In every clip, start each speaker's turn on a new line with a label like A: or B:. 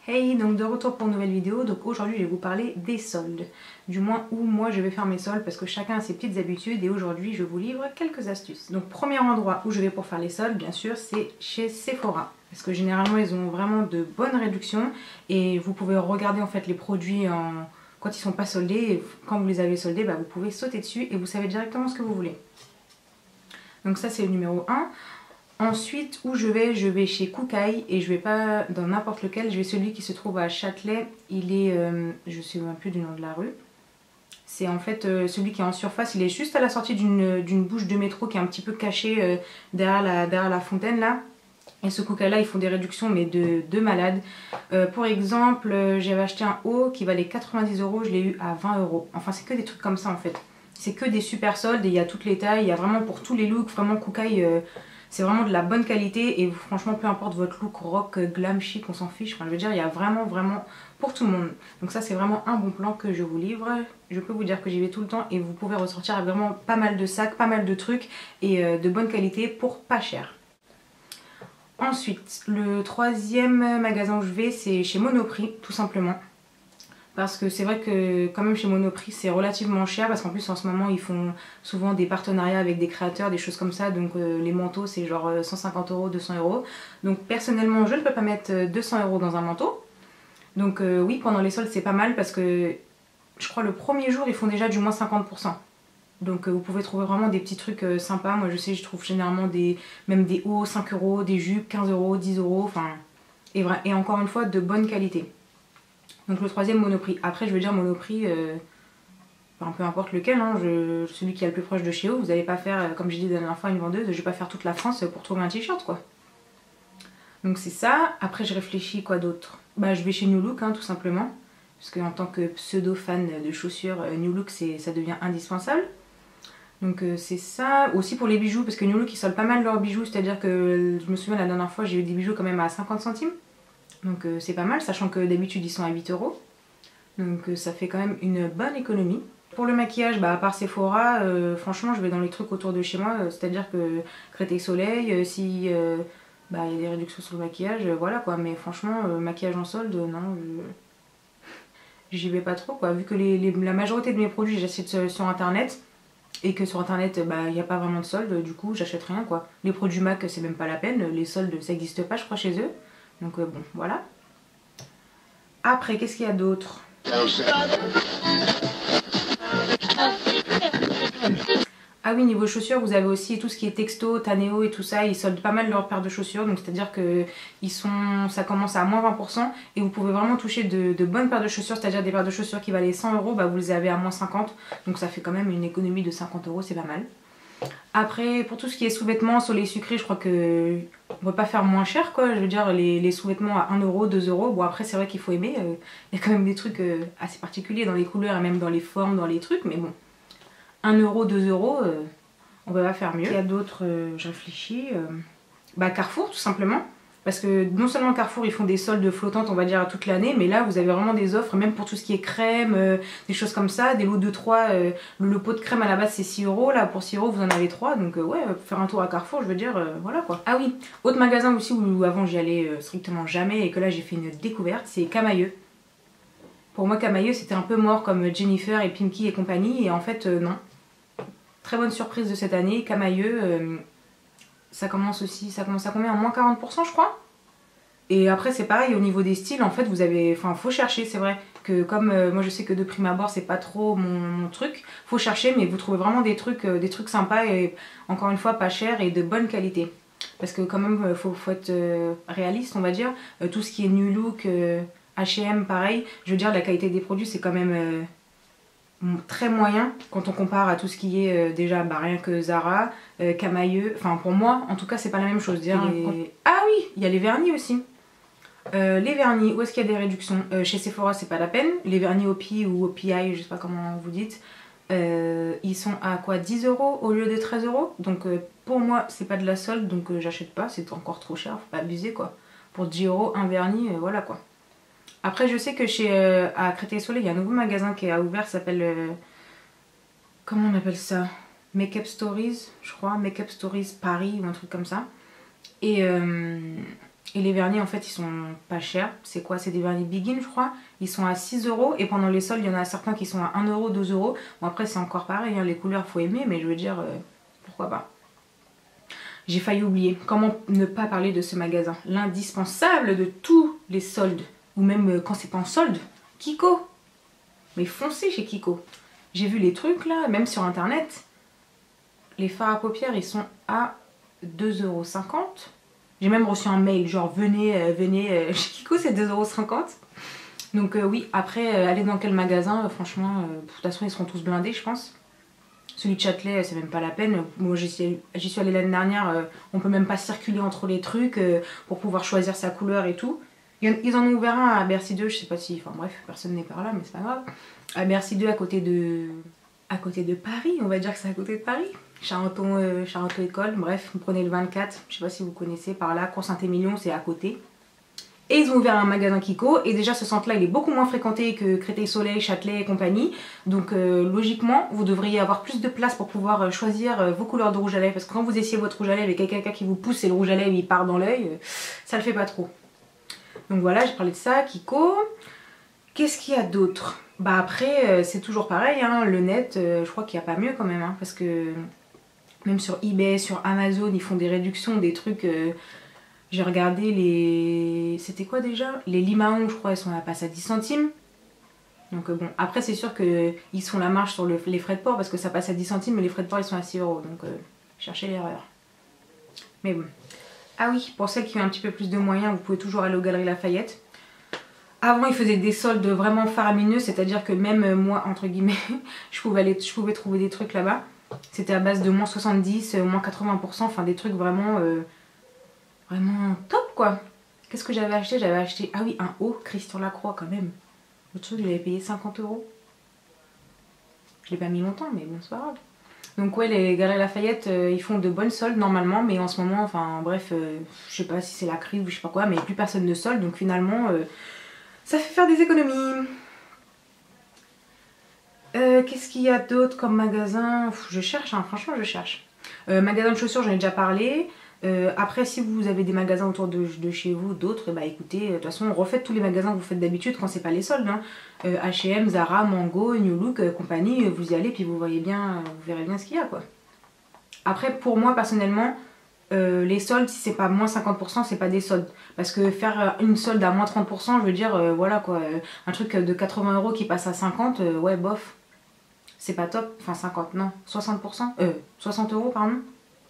A: Hey, donc de retour pour une nouvelle vidéo. Donc aujourd'hui je vais vous parler des soldes, du moins où moi je vais faire mes soldes parce que chacun a ses petites habitudes et aujourd'hui je vous livre quelques astuces. Donc premier endroit où je vais pour faire les soldes bien sûr c'est chez Sephora parce que généralement ils ont vraiment de bonnes réductions et vous pouvez regarder en fait les produits quand ils sont pas soldés et quand vous les avez soldés vous pouvez sauter dessus et vous savez directement ce que vous voulez. Donc ça c'est le numéro 1. Ensuite, où je vais chez Kookaï et je vais pas dans n'importe lequel, je vais celui qui se trouve à Châtelet. Il est, je ne sais même plus du nom de la rue. C'est en fait celui qui est en surface, il est juste à la sortie d'une bouche de métro qui est un petit peu cachée derrière la fontaine là. Et ce Kookaï là, ils font des réductions mais de malades. Pour exemple, j'avais acheté un haut qui valait 90 €, je l'ai eu à 20 €. Enfin, c'est que des trucs comme ça en fait. C'est que des super soldes et il y a toutes les tailles, il y a vraiment pour tous les looks, vraiment Kookaï. C'est vraiment de la bonne qualité et franchement peu importe votre look rock, glam, chic, on s'en fiche. Enfin, je veux dire, il y a vraiment pour tout le monde. Donc ça c'est vraiment un bon plan que je vous livre. Je peux vous dire que j'y vais tout le temps et vous pouvez ressortir avec vraiment pas mal de sacs, pas mal de trucs et de bonne qualité pour pas cher. Ensuite, le troisième magasin où je vais c'est chez Monoprix tout simplement. Parce que c'est vrai que quand même chez Monoprix c'est relativement cher parce qu'en plus en ce moment ils font souvent des partenariats avec des créateurs, des choses comme ça. Donc les manteaux c'est genre 150 €, 200 €. Donc personnellement je ne peux pas mettre 200 € dans un manteau. Donc oui, pendant les soldes c'est pas mal parce que je crois le premier jour ils font déjà du moins 50%. Donc vous pouvez trouver vraiment des petits trucs sympas. Moi je sais, je trouve généralement même des hauts 5 €, des jupes 15 €, 10 €. Enfin, et encore une fois de bonne qualité. Donc le troisième Monoprix. Après je veux dire Monoprix, enfin, peu importe lequel, hein, celui qui est le plus proche de chez vous, vous n'allez pas faire, comme j'ai dit la dernière fois à une vendeuse, je vais pas faire toute la France pour trouver un t-shirt quoi. Donc c'est ça. Après je réfléchis quoi d'autre. Je vais chez New Look hein, tout simplement. Parce qu'en tant que pseudo fan de chaussures, New Look ça devient indispensable. Donc c'est ça. Aussi pour les bijoux, parce que New Look ils soldent pas mal leurs bijoux, c'est-à-dire que je me souviens la dernière fois j'ai eu des bijoux quand même à 50 centimes. Donc c'est pas mal, sachant que d'habitude ils sont à 8 €. Donc ça fait quand même une bonne économie. Pour le maquillage, à part Sephora, franchement je vais dans les trucs autour de chez moi. C'est-à-dire que Créteil Soleil, si y a des réductions sur le maquillage, voilà quoi. Mais franchement, maquillage en solde, non, j'y vais pas trop quoi. Vu que la majorité de mes produits j'achète sur internet. Et que sur internet, il n'y a pas vraiment de solde, du coup j'achète rien quoi. Les produits MAC c'est même pas la peine, les soldes ça n'existe pas je crois chez eux. Donc bon, voilà. Après, qu'est-ce qu'il y a d'autre? Ah oui, niveau chaussures, vous avez aussi tout ce qui est Texto, Taneo et tout ça. Ils soldent pas mal leurs paires de chaussures. Donc c'est-à-dire que ça commence à moins 20%. Et vous pouvez vraiment toucher de bonnes paires de chaussures. C'est-à-dire des paires de chaussures qui valaient 100 €, vous les avez à moins 50. Donc ça fait quand même une économie de 50 €, c'est pas mal. Après, pour tout ce qui est sous-vêtements, sur les sucrés, je crois que on peut pas faire moins cher quoi. Je veux dire, les sous-vêtements à 1 €, 2 €. Bon, après, c'est vrai qu'il faut aimer. Il y a quand même des trucs assez particuliers dans les couleurs et même dans les formes, dans les trucs. Mais bon, 1 €, 2 €, on peut pas faire mieux. Il y a d'autres, je réfléchis. Carrefour, tout simplement. Parce que non seulement Carrefour, ils font des soldes flottantes, on va dire, toute l'année, mais là, vous avez vraiment des offres, même pour tout ce qui est crème, des choses comme ça, des lots de 3. Le pot de crème à la base, c'est 6 €. Là, pour 6 € vous en avez 3. Donc, ouais, faire un tour à Carrefour, je veux dire, voilà quoi. Ah oui, autre magasin aussi où avant j'y allais strictement jamais et que là, j'ai fait une découverte, c'est Camaïeu. Pour moi, Camaïeu, c'était un peu mort comme Jennifer et Pinky et compagnie. Et en fait, non. Très bonne surprise de cette année, Camaïeu. Ça commence à combien? À moins 40% je crois. Et après c'est pareil au niveau des styles, en fait vous avez, enfin faut chercher, c'est vrai que comme moi je sais que de prime abord c'est pas trop mon truc, faut chercher mais vous trouvez vraiment des trucs sympas et encore une fois pas cher et de bonne qualité. Parce que quand même faut être réaliste on va dire, tout ce qui est New Look, H&M pareil, je veux dire la qualité des produits c'est quand même très moyen quand on compare à tout ce qui est déjà rien que Zara, Camaïeu, enfin pour moi en tout cas c'est pas la même chose. Ah oui, il y a les vernis aussi. Les vernis, où est-ce qu'il y a des réductions? Chez Sephora c'est pas la peine, les vernis OPI ou OPI, je sais pas comment vous dites, ils sont à quoi, 10 € au lieu de 13 €. Donc pour moi c'est pas de la solde donc j'achète pas, c'est encore trop cher, faut pas abuser quoi. Pour 10 € un vernis, voilà quoi. Après je sais que à Créteil Soleil il y a un nouveau magasin qui a ouvert, s'appelle comment on appelle ça, Make Up Stories je crois, Make Up Stories Paris ou un truc comme ça. Et Et les vernis, en fait, ils sont pas chers. C'est quoi? C'est des vernis Begin, je crois. Ils sont à 6 euros. Et pendant les soldes, il y en a certains qui sont à 1 euro, 2 euros. Bon, après, c'est encore pareil. Hein, les couleurs, faut aimer. Mais je veux dire, pourquoi pas. J'ai failli oublier. Comment ne pas parler de ce magasin? L'indispensable de tous les soldes. Ou même quand c'est pas en solde. Kiko. Mais foncez chez Kiko. J'ai vu les trucs, là, même sur Internet. Les fards à paupières, ils sont à 2,50 €. J'ai même reçu un mail, genre venez chez Kiko, c'est 2,50 €. Donc oui, après, aller dans quel magasin, franchement, de toute façon, ils seront tous blindés, je pense. Celui de Châtelet, c'est même pas la peine. Moi, j'y suis allée l'année dernière, on peut même pas circuler entre les trucs pour pouvoir choisir sa couleur et tout. Ils en ont ouvert un à Bercy 2, je sais pas si... Enfin bref, personne n'est par là, mais c'est pas grave. À Bercy 2, à côté de Paris, on va dire que c'est à côté de Paris. Charenton École, bref, vous prenez le 24, je sais pas si vous connaissez par là, Cours Saint-Émilion, c'est à côté. Et ils ont ouvert un magasin Kiko, et déjà ce centre-là, il est beaucoup moins fréquenté que Créteil-Soleil, Châtelet et compagnie. Donc logiquement, vous devriez avoir plus de place pour pouvoir choisir vos couleurs de rouge à lèvres, parce que quand vous essayez votre rouge à lèvres et quelqu'un qui vous pousse et le rouge à lèvres il part dans l'œil, ça le fait pas trop. Donc voilà, j'ai parlé de ça, Kiko. Qu'est-ce qu'il y a d'autre? Bah après, c'est toujours pareil, hein, le net, je crois qu'il n'y a pas mieux quand même, hein, parce que même sur eBay, sur Amazon, ils font des réductions, des trucs... j'ai regardé les... C'était quoi déjà? Les Limaon, je crois, elles sont à passe à 10 centimes. Donc bon, après c'est sûr qu'ils sont la marge sur les frais de port, parce que ça passe à 10 centimes, mais les frais de port ils sont à 6 €, donc cherchez l'erreur. Mais bon. Ah oui, pour celles qui ont un petit peu plus de moyens, vous pouvez toujours aller aux Galeries Lafayette. Avant, ils faisaient des soldes vraiment faramineux, c'est-à-dire que même moi, entre guillemets, je pouvais trouver des trucs là-bas. C'était à base de moins 70, moins 80%, enfin des trucs vraiment, vraiment top quoi. Qu'est-ce que j'avais acheté? J'avais acheté, ah oui, un haut Christian Lacroix quand même. Le truc, il avait payé 50 €. Je l'ai pas mis longtemps, mais bon, c'est pas grave. Donc ouais, les Galeries Lafayette, ils font de bonnes soldes normalement, mais en ce moment, enfin bref, je sais pas si c'est la crise ou je sais pas quoi, mais plus personne ne solde, donc finalement... ça fait faire des économies. Qu'est-ce qu'il y a d'autre comme magasin? Je cherche, hein, franchement je cherche. Magasin de chaussures, j'en ai déjà parlé. Après, si vous avez des magasins autour de chez vous, d'autres, bah écoutez, de toute façon, refaites tous les magasins que vous faites d'habitude quand c'est pas les soldes. Hein. H&M, Zara, Mango, New Look, compagnie, vous y allez puis vous voyez bien, vous verrez bien ce qu'il y a quoi. Après, pour moi personnellement, les soldes, si c'est pas moins 50%, c'est pas des soldes. Parce que faire une solde à moins 30%, je veux dire, voilà quoi, un truc de 80 € qui passe à 50, ouais, bof. C'est pas top. Enfin, 50, non, 60%, 60 € pardon.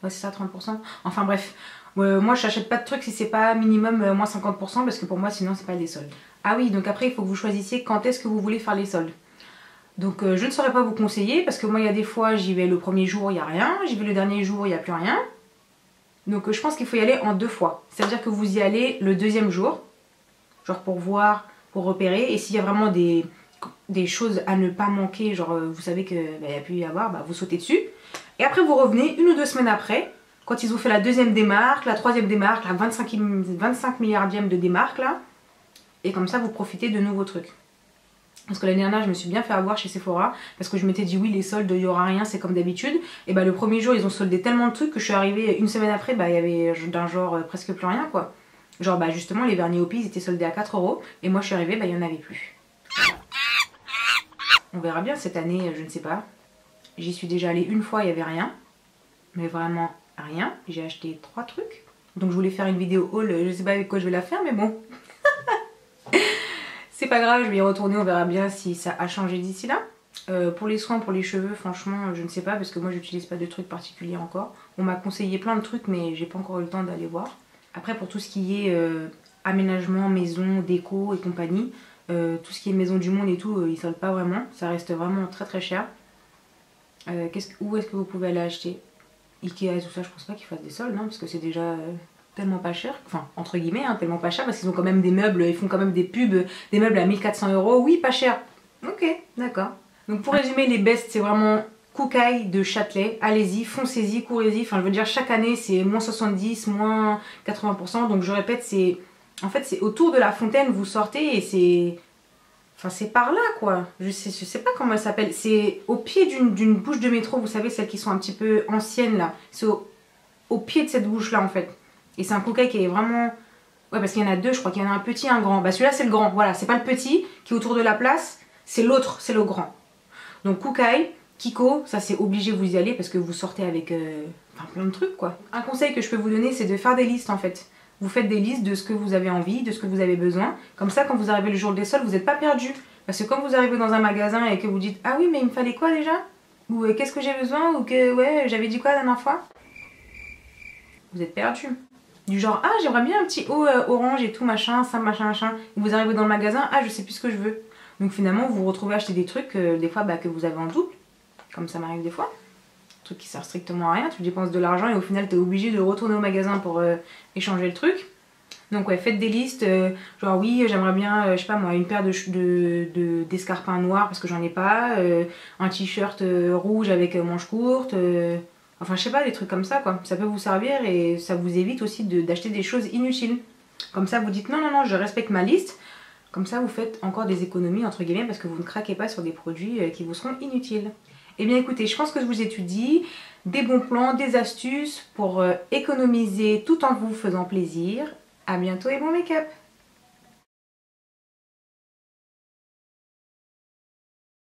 A: Ouais, c'est ça, 30%. Enfin, bref. Moi, j'achète pas de trucs si c'est pas minimum moins 50%, parce que pour moi, sinon, c'est pas des soldes. Ah oui, donc après, il faut que vous choisissiez quand est-ce que vous voulez faire les soldes. Donc, je ne saurais pas vous conseiller, parce que moi, il y a des fois, j'y vais le premier jour, il n'y a rien. J'y vais le dernier jour, il n'y a plus rien. Donc je pense qu'il faut y aller en 2 fois. C'est-à-dire que vous y allez le deuxième jour, genre pour voir, pour repérer. Et s'il y a vraiment des choses à ne pas manquer, genre vous savez qu'il n'y a plus y avoir, bah, vous sautez dessus. Et après vous revenez 1 ou 2 semaines après, quand ils ont fait la deuxième démarque, la troisième démarque, la 25 milliardième de démarque là. Et comme ça vous profitez de nouveaux trucs. Parce que l'année dernière, je me suis bien fait avoir chez Sephora. Parce que je m'étais dit, oui, les soldes, il n'y aura rien, c'est comme d'habitude. Et bah, le premier jour, ils ont soldé tellement de trucs que je suis arrivée 1 semaine après, bah, il y avait d'un genre presque plus rien, quoi. Genre, bah, justement, les vernis Hopi, ils étaient soldés à 4 €. Et moi, je suis arrivée, bah, il n'y en avait plus. On verra bien cette année, je ne sais pas. J'y suis déjà allée 1 fois, il n'y avait rien. Mais vraiment rien. J'ai acheté 3 trucs. Donc, je voulais faire une vidéo haul. Je ne sais pas avec quoi je vais la faire, mais bon. C'est pas grave, je vais y retourner, on verra bien si ça a changé d'ici là. Pour les soins, pour les cheveux, franchement, je ne sais pas parce que moi j'utilise pas de trucs particuliers encore. On m'a conseillé plein de trucs mais j'ai pas encore eu le temps d'aller voir. Après pour tout ce qui est aménagement, maison, déco et compagnie, tout ce qui est maison du monde et tout, ils soldent pas vraiment. Ça reste vraiment très très cher. Où est-ce que vous pouvez aller acheter? Ikea et tout ça, je pense pas qu'ils fassent des soldes, non, parce que c'est déjà... tellement pas cher, enfin entre guillemets, hein, tellement pas cher parce qu'ils ont quand même des meubles, ils font quand même des pubs, des meubles à 1400 €, oui pas cher, ok d'accord. Donc pour résumer les bestes c'est vraiment Kookai de Châtelet, allez-y, foncez-y, courez-y, enfin je veux dire chaque année c'est moins 70, moins 80%, donc je répète c'est, en fait c'est autour de la fontaine vous sortez et c'est, enfin c'est par là quoi, je sais pas comment elle s'appelle, c'est au pied d'une bouche de métro, vous savez celles qui sont un petit peu anciennes là, c'est au pied de cette bouche là en fait. Et c'est un Kookai qui est vraiment Ouais, parce qu'il y en a deux, je crois qu'il y en a un petit et un grand. Bah celui-là c'est le grand, voilà, c'est pas le petit qui est autour de la place, c'est l'autre, c'est le grand. Donc Kookai, Kiko, ça c'est obligé vous y aller parce que vous sortez avec enfin, plein de trucs quoi. Un conseil que je peux vous donner c'est de faire des listes en fait. Vous faites des listes de ce que vous avez envie, de ce que vous avez besoin. Comme ça quand vous arrivez le jour des soldes, vous n'êtes pas perdu. Parce que quand vous arrivez dans un magasin et que vous dites ah oui mais il me fallait quoi déjà? Ou qu'est-ce que j'ai besoin? Ou que ouais j'avais dit quoi la dernière fois? Vous êtes perdu. Du genre ah j'aimerais bien un petit haut orange et tout machin, ça machin machin. Et vous arrivez dans le magasin, ah je sais plus ce que je veux. Donc finalement vous vous retrouvez à acheter des trucs des fois bah, que vous avez en double. Comme ça m'arrive des fois. Un truc qui sert strictement à rien, tu dépenses de l'argent et au final t'es obligé de retourner au magasin pour échanger le truc. Donc ouais, faites des listes, genre oui j'aimerais bien, je sais pas moi, une paire d'escarpins noirs parce que j'en ai pas, un t-shirt rouge avec manches courtes, enfin je sais pas, des trucs comme ça quoi. Ça peut vous servir et ça vous évite aussi d'acheter des choses inutiles. Comme ça vous dites non non non je respecte ma liste, comme ça vous faites encore des économies entre guillemets parce que vous ne craquez pas sur des produits qui vous seront inutiles. Eh bien écoutez, je pense que je vous ai tout dit, des bons plans, des astuces pour économiser tout en vous faisant plaisir. A bientôt et bon make-up!